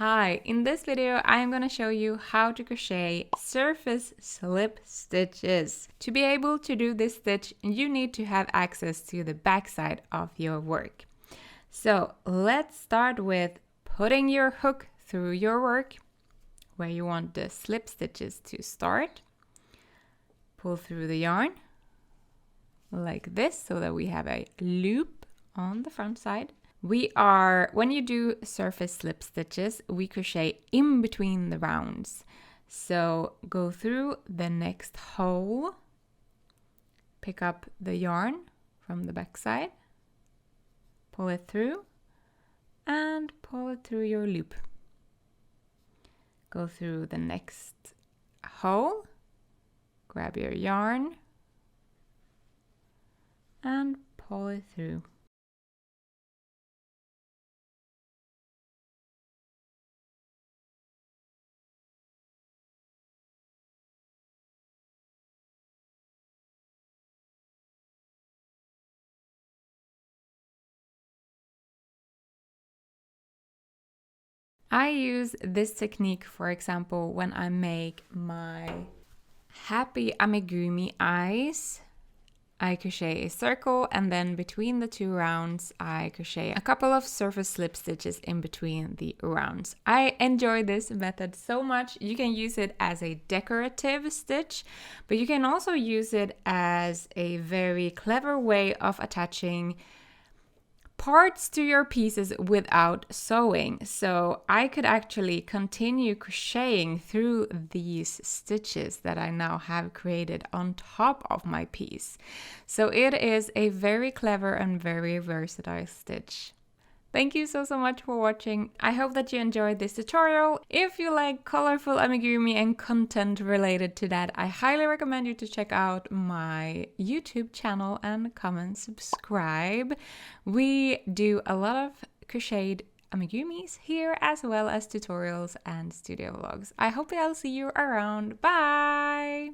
Hi, in this video I am going to show you how to crochet surface slip stitches. To be able to do this stitch, you need to have access to the backside of your work. So let's start with putting your hook through your work where you want the slip stitches to start. Pull through the yarn like this so that we have a loop on the front side. When you do surface slip stitches, we crochet in between the rounds. So go through the next hole, pick up the yarn from the back side, pull it through, and pull it through your loop. Go through the next hole, grab your yarn, and pull it through. I use this technique, for example, when I make my happy amigurumi eyes. I crochet a circle and then between the two rounds I crochet a couple of surface slip stitches in between the rounds. I enjoy this method so much. You can use it as a decorative stitch, but you can also use it as a very clever way of attaching parts to your pieces without sewing. So I could actually continue crocheting through these stitches that I now have created on top of my piece. So it is a very clever and very versatile stitch. Thank you so much for watching. I hope that you enjoyed this tutorial. If you like colorful amigurumi and content related to that, I highly recommend you to check out my YouTube channel and come and subscribe. We do a lot of crocheted amigurumis here as well as tutorials and studio vlogs. I hope I'll see you around. Bye!